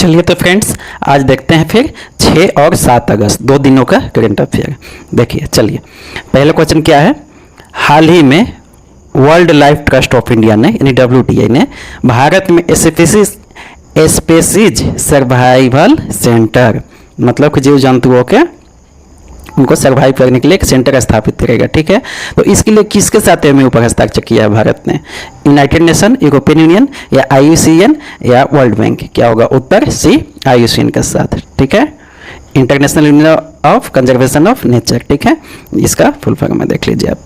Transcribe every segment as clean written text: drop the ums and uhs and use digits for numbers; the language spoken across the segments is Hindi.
चलिए तो फ्रेंड्स आज देखते हैं फिर 6 और 7 अगस्त 2 दिनों का करंट अफेयर। देखिए चलिए पहला क्वेश्चन क्या है। हाल ही में world life trust of India ने यानी WTI ने भारत में स्पेसीज सर्वाइवल सेंटर मतलब कि जीव जंतुओं के उनको सर्वाइव करने के लिए एक सेंटर स्थापित करेगा। ठीक है, तो इसके लिए किसके साथ एमओयू पर हस्ताक्षर किया है भारत ने? यूनाइटेड नेशन, यूरोपियन यूनियन या IUCN या वर्ल्ड बैंक? क्या होगा उत्तर? सी, IUCN के साथ। ठीक है, international union of conservation of nature. ठीक है, इसका फुल फॉर्म में देख लीजिए आप।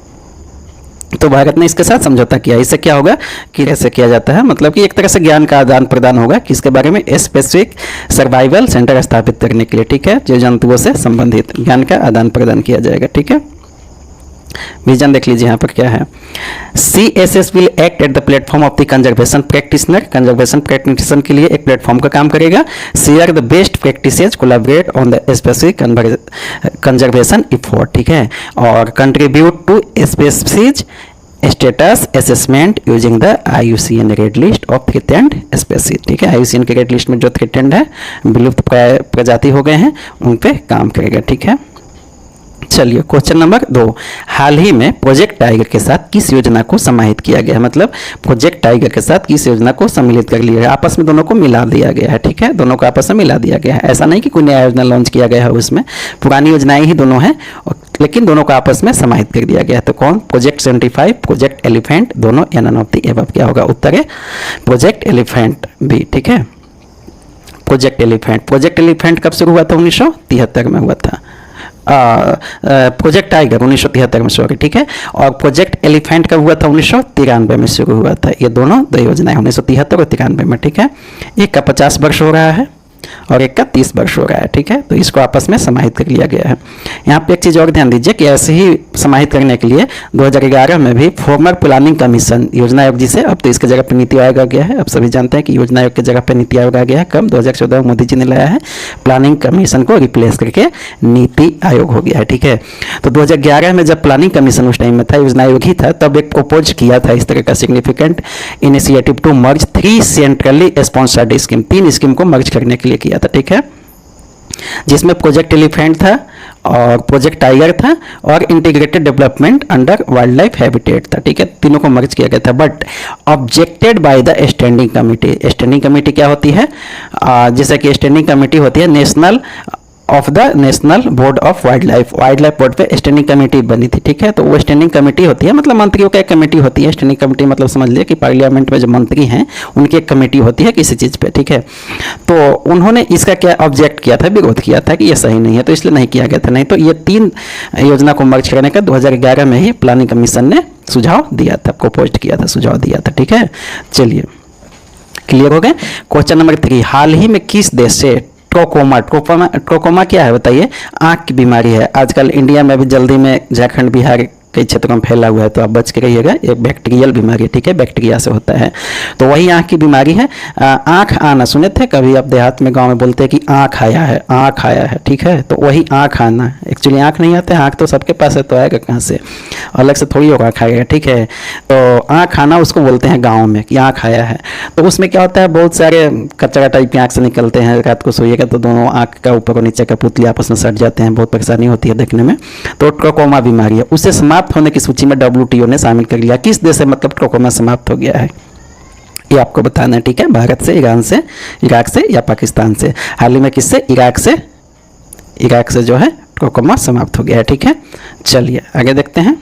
तो भारत ने इसके साथ समझौता किया। इससे क्या होगा कि कैसे किया जाता है, मतलब कि एक तरह से ज्ञान का आदान प्रदान होगा किसके बारे में? स्पेसिफिक सर्वाइवल सेंटर स्थापित करने के लिए। ठीक है, जीव जंतुओं से संबंधित ज्ञान का आदान प्रदान किया जाएगा। ठीक है, विजन देख लीजिए यहाँ पर क्या है। CSS will act at the platform of the conservation practitioner. Conservation practitioner के लिए एक प्लेटफॉर्म का काम करेगा। Share the best practices, collaborate on the specific conservation effort. ठीक है, और contribute to species status assessment using the IUCN red list of threatened species. ठीक है, IUCN के रेड लिस्ट में जो थ्रेटेंड है, विलुप्त प्रजाति हो गए हैं, उन पे काम करेगा। ठीक है, चलिए क्वेश्चन नंबर 2। हाल ही में प्रोजेक्ट टाइगर के साथ किस योजना को समाहित किया गया है? मतलब प्रोजेक्ट टाइगर के साथ किस योजना को सम्मिलित कर लिया है? आपस में दोनों को मिला दिया गया है। ठीक है, दोनों को आपस में मिला दिया गया है। ऐसा नहीं कि कोई नया योजना लॉन्च किया गया है, उसमें पुरानी योजनाएं ही दोनों हैं, लेकिन दोनों को आपस में समाहित कर दिया गया है। तो कौन? प्रोजेक्ट 75, प्रोजेक्ट एलिफेंट, दोनों या नन ऑफ द एबव? क्या होगा उत्तर है प्रोजेक्ट एलिफेंट बी। ठीक है, प्रोजेक्ट एलिफेंट। प्रोजेक्ट एलिफेंट कब शुरू हुआ था? 1973 में हुआ था। प्रोजेक्ट टाइगर 1973 में सॉरी। ठीक है, और प्रोजेक्ट एलिफेंट कब हुआ था? 1993 में शुरू हुआ था। ये दोनों दो योजनाएं 1973 और 93 में। ठीक है, एक का 50 वर्ष हो रहा है और एक का 30 वर्ष हो रहा है। ठीक है, तो इसको आपस में समाहित कर लिया गया है। यहाँ पे एक चीज़ और ध्यान दीजिए कि ऐसे ही समाहित करने के लिए 2011 में भी फॉर्मर प्लानिंग कमीशन योजना आयोग जी से, अब तो इसके जगह पर नीति आयोग आ गया है। अब सभी जानते हैं कि योजना आयोग की जगह पर नीति आयोग आ गया है। कब? 2014 में मोदी जी ने लाया है। प्लानिंग कमीशन को रिप्लेस करके नीति आयोग हो गया है। ठीक है, तो 2011 में जब प्लानिंग कमीशन उस टाइम में था, योजना आयोग ही था, तब एक प्रपोज किया था इस तरह का significant initiative to merge 3 centrally sponsored scheme, 3 scheme को मर्ज करने के लिए किया था। ठीक है, जिसमें प्रोजेक्ट एलिफेंट था और प्रोजेक्ट टाइगर था और integrated development under wild life habitat था। ठीक है, तीनों को मर्ज किया गया था, but objected by the standing committee. Standing committee क्या होती है? जैसे कि स्टैंडिंग कमेटी होती है national board of wild life board पे स्टैंडिंग कमेटी बनी थी। ठीक है, तो वो स्टैंडिंग कमेटी होती है, मतलब मंत्रियों की एक कमेटी होती है। स्टैंडिंग कमेटी मतलब समझ लिया कि पार्लियामेंट में जो मंत्री हैं उनकी एक कमेटी होती है किसी चीज़ पे। ठीक है, तो उन्होंने इसका क्या ऑब्जेक्ट किया था, विरोध किया था कि ये सही नहीं है, तो इसलिए नहीं किया गया था। नहीं तो ये 3 योजना को मर्ज करने का 2011 में ही प्लानिंग कमीशन ने सुझाव दिया था, प्रपोज किया था, सुझाव दिया था। ठीक है, चलिए क्लियर हो गए। Question number 3। हाल ही में किस देश से ट्रोकोमा क्या है बताइए? आँख की बीमारी है। आजकल इंडिया में भी जल्दी में झारखंड बिहार कई क्षेत्रों में फैला हुआ है, तो आप बच के रहिएगा। एक बैक्टीरियल बीमारी है। ठीक है, बैक्टीरिया से होता है, तो वही आँख की बीमारी है। आँख आना सुने थे कभी? आप देहात में गांव में बोलते हैं कि आँख आया है, आँख आया है। ठीक है, तो वही आँख आना। एक्चुअली आँख नहीं आता है, आँख तो सबके पास है, तो आएगा कहाँ से? अलग से थोड़ी होगा आँख आएगा। ठीक है, तो आँख आना उसको बोलते हैं गाँव में कि आँख आया है। तो उसमें क्या होता है, बहुत सारे कचरा टाइप की आँख से निकलते हैं। रात को सोइएगा तो दोनों आँख का ऊपर और नीचे का पुतली आपस में सट जाते हैं, बहुत परेशानी होती है देखने में। तो ट्रोकोमा बीमारी है, उससे समाप्त होने की सूची में WTO ने शामिल कर लिया। किस देश से मतलब ट्रोकोमा समाप्त हो गया है ये आपको बताना है। ठीक है, भारत से, ईरान से, इराक से या पाकिस्तान से? हाल ही में किससे? इराक से जो है ट्रोकोमा समाप्त हो गया है। ठीक है, चलिए आगे देखते हैं।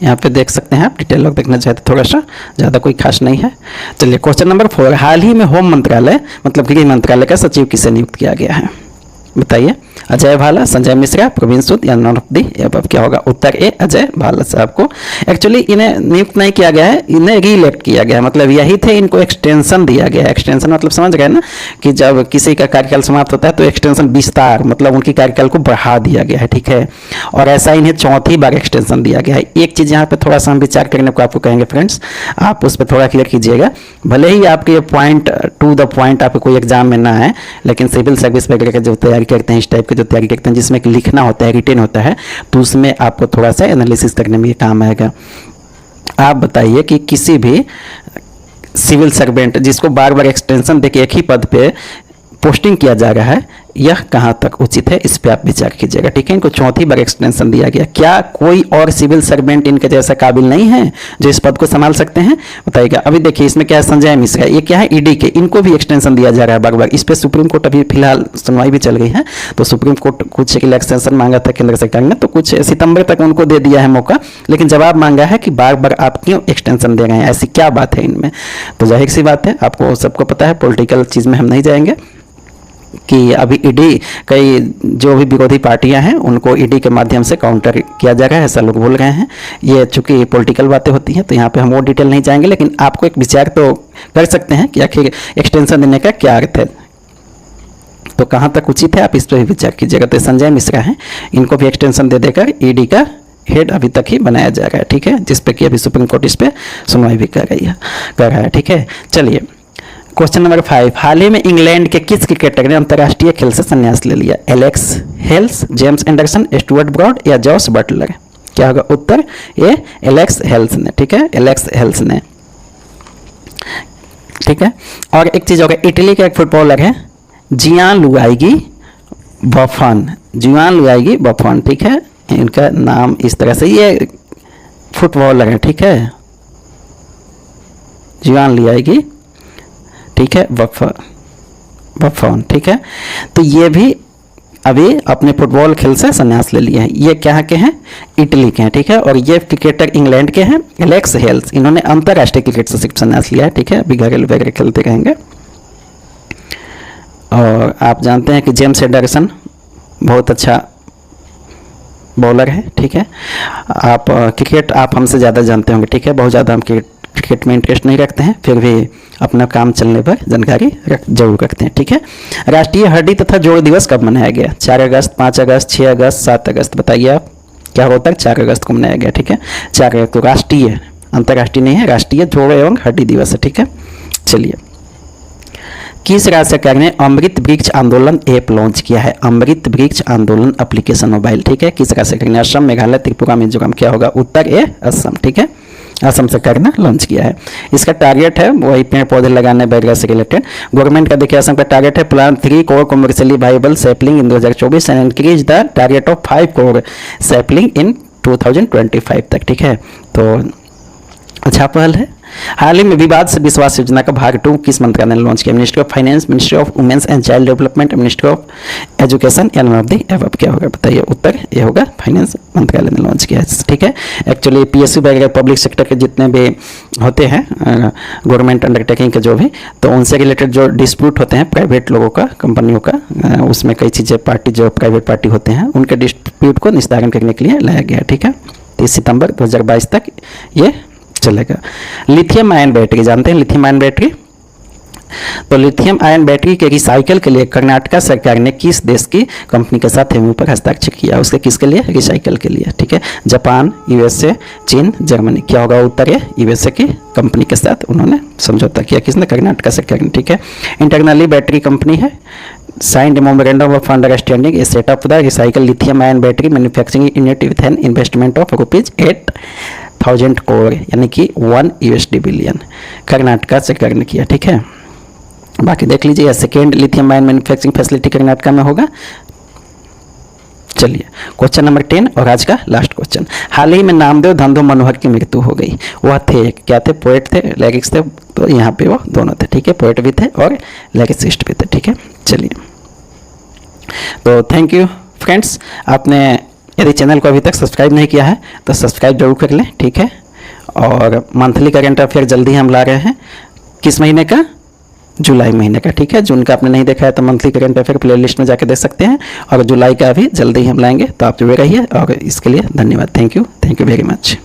यहाँ पे देख सकते हैं आप, डिटेल लोग देखना चाहते थोड़ा सा, ज़्यादा कोई खास नहीं है। चलिए क्वेश्चन नंबर 4। हाल ही में होम मंत्रालय मतलब गृह मंत्रालय का सचिव किसे नियुक्त किया गया है बताइए? अजय भाला, संजय मिश्रा, प्रवीण सूद या नॉन ऑफ दी एबव? क्या होगा उत्तर ए, अजय भाला साहब को। एक्चुअली इन्हें नियुक्त नहीं किया गया है, इन्हें रीइलेक्ट किया गया है। मतलब यही थे, इनको एक्सटेंशन दिया गया है। एक्सटेंशन मतलब समझ गए ना कि जब किसी का कार्यकाल समाप्त होता है तो एक्सटेंशन विस्तार मतलब उनकी कार्यकाल को बढ़ा दिया गया है। ठीक है, और ऐसा इन्हें 4थी बार एक्सटेंशन दिया गया है। एक चीज़ यहाँ पर थोड़ा सा हम विचार करने को आपको कहेंगे फ्रेंड्स, आप उस पर थोड़ा क्लियर कीजिएगा। भले ही आपके पॉइंट टू द पॉइंट आपको कोई एग्जाम में ना है, लेकिन सिविल सर्विस वगैरह का जो तैयारी करते हैं, इस टाइप के जो तैयारी करते हैं जिसमें लिखना होता है, रिटेन होता है, तो उसमें आपको थोड़ा सा एनालिसिस करने में ये काम आएगा। आप बताइए कि किसी भी सिविल सर्वेंट जिसको बार बार एक्सटेंशन देके एक ही पद पे पोस्टिंग किया जा रहा है, यह कहाँ तक उचित है, इस पे आप विचार कीजिएगा। ठीक है, इनको चौथी बार एक्सटेंशन दिया गया, क्या कोई और सिविल सर्वेंट इनके जैसा काबिल नहीं है जो इस पद को संभाल सकते हैं, बताइएगा। अभी देखिए इसमें क्या है, संजय मिश्रा, ये क्या है, ईडी के, इनको भी एक्सटेंशन दिया जा रहा है बार बार। इस पर सुप्रीम कोर्ट अभी फिलहाल सुनवाई भी चल गई है, तो सुप्रीम कोर्ट कुछ के लिए एक्सटेंशन मांगा था केंद्र सरकार ने, तो कुछ सितंबर तक उनको दे दिया है मौका, लेकिन जवाब मांगा है कि बार बार आप क्यों एक्सटेंशन दे रहे हैं, ऐसी क्या बात है इनमें। तो जाहिर सी बात है, आपको सबको पता है, पॉलिटिकल चीज़ में हम नहीं जाएंगे कि अभी ईडी कई जो भी विरोधी पार्टियां हैं उनको ईडी के माध्यम से काउंटर किया जा रहा है, ऐसा लोग बोल रहे हैं। ये चूंकि पॉलिटिकल बातें होती हैं तो यहाँ पे हम वो डिटेल नहीं जाएंगे, लेकिन आपको एक विचार तो कर सकते हैं कि आखिर एक्सटेंशन देने का क्या अर्थ है, तो कहाँ तक उचित है, आप इस पर भी विचार कीजिएगा। तो संजय मिश्रा हैं, इनको भी एक्सटेंशन दे देकर ईडी का हेड अभी तक ही बनाया जा रहा है। ठीक है, जिस पे कि अभी सुप्रीम कोर्ट इस पर सुनवाई भी कर रहा है। ठीक है, चलिए क्वेश्चन नंबर 5, हाल ही में इंग्लैंड के किस क्रिकेटर ने अंतर्राष्ट्रीय खेल से संन्यास ले लिया, Alex Hales, James Anderson, Stuart Broad या जॉस बटलर। क्या होगा उत्तर, ये एलेक्स हेल्स ने। ठीक है, एलेक्स हेल्स ने। ठीक है, और एक चीज होगा, इटली का एक फुटबॉलर है जियान लुआइगी बफन, जियान लुआइगी बफन। ठीक है, इनका नाम इस तरह से, ये फुटबॉलर है। ठीक है, जियान लुआइगी, ठीक है, बफन। ठीक है, तो ये भी अभी अपने फुटबॉल खेल से संन्यास ले लिए हैं। ये क्या के हैं, इटली के हैं। ठीक है, और ये क्रिकेटर इंग्लैंड के हैं, एलेक्स हेल्स, इन्होंने अंतर्राष्ट्रीय क्रिकेट से सिर्फ संन्यास लिया है। ठीक है, अभी घरेलू वगैरह खेलते रहेंगे। और आप जानते हैं कि जेम्स एंडरसन बहुत अच्छा बॉलर है। ठीक है, आप क्रिकेट आप हमसे ज़्यादा जानते होंगे। ठीक है, बहुत ज़्यादा हम क्रिकेट में इंटरेस्ट नहीं रखते हैं, फिर भी अपना काम चलने पर जानकारी जरूर रखते हैं। ठीक है, राष्ट्रीय हड्डी तथा जोड़ दिवस कब मनाया गया, 4 अगस्त, 5 अगस्त, 6 अगस्त, 7 अगस्त, बताइए आप क्या होता है। 4 अगस्त को मनाया गया। ठीक है, 4 अगस्त को राष्ट्रीय, अंतर्राष्ट्रीय नहीं है, राष्ट्रीय जोड़ एवं हड्डी दिवस है। ठीक है, चलिए, किस राज्य सरकार ने अमृत वृक्ष आंदोलन ऐप लॉन्च किया है, अमृत वृक्ष आंदोलन एप्लीकेशन मोबाइल। ठीक है, किस राज्य सरकार ने, असम, मेघालय, त्रिपुरा, मिजोरम। क्या होगा उत्तर, ए असम। ठीक है, असम सरकार ने लॉन्च किया है। इसका टारगेट है वही पेड़ पौधे लगाने वगैरह से रिलेटेड। गवर्नमेंट का देखिए, असम का टारगेट है plant 3 crore commercially viable sapling in 2024 and increase the target of 5 crore sapling in 2025 तक। ठीक है, तो अच्छा पहल है। हाल ही में विवाद से विश्वास योजना का भाग 2 किस मंत्रालय ने लॉन्च किया, ministry of finance, ministry of women's and child development, ministry of education या नन ऑफ द अबव। क्या होगा बताइए उत्तर, ये होगा फाइनेंस मंत्रालय ने लॉन्च किया है। ठीक है, एक्चुअली पीएसयू वगैरह पब्लिक सेक्टर के जितने भी होते हैं गवर्नमेंट अंडरटेकिंग के जो भी, तो उनसे रिलेटेड जो डिस्प्यूट होते हैं प्राइवेट लोगों का, कंपनियों का, उसमें कई चीज़ें पार्टी जो प्राइवेट पार्टी होते हैं उनके डिस्प्यूट को निस्तारण करने के लिए लाया गया। ठीक है, 30 सितंबर 2022 तक ये चलेगा। लिथियम आयन बैटरी, जानते हैं लिथियम आयन बैटरी, तो लिथियम आयन बैटरी के रिसाइकल के लिए कर्नाटक सरकार ने किस देश की कंपनी के साथ एमओयू पर हस्ताक्षर किया, उसके किसके लिए, रिसाइकल के लिए। ठीक है, जापान, यूएसए, चीन, जर्मनी। क्या होगा उत्तर है, यूएसए की कंपनी के साथ उन्होंने समझौता किया, किसने, कर्नाटक सरकार ने। ठीक है, इंटरनली बैटरी कंपनी है, signed a memorandum of understanding, a set up the recycle lithium ion battery manufacturing unit with an investment of ₹8,000 crore, यानी कि $1 बिलियन कर्नाटक सरकार ने किया। ठीक है, बाकी देख लीजिए, second lithium ion manufacturing facility Karnataka में होगा। चलिए, क्वेश्चन नंबर 10 और आज का लास्ट क्वेश्चन, हाल ही में नामदेव धंधु मनोहर की मृत्यु हो गई। वह थे क्या थे, पोएट थे, लिरिक्स थे, तो यहाँ पे वो दोनों थे। ठीक है, पोएट भी थे और लिरिसिस्ट भी थे। ठीक है, चलिए, तो थैंक यू फ्रेंड्स। आपने यदि चैनल को अभी तक सब्सक्राइब नहीं किया है तो सब्सक्राइब जरूर कर लें। ठीक है, और मंथली करंट अफेयर जल्दी हम ला रहे हैं, किस महीने का, जुलाई महीने का। ठीक है, जून का आपने नहीं देखा है तो मंथली करंट अफेयर प्लेलिस्ट में जाकर देख सकते हैं, और जुलाई का भी जल्दी ही हम लाएंगे, तो आप जुड़े रहिए, और इसके लिए धन्यवाद। Thank you very much.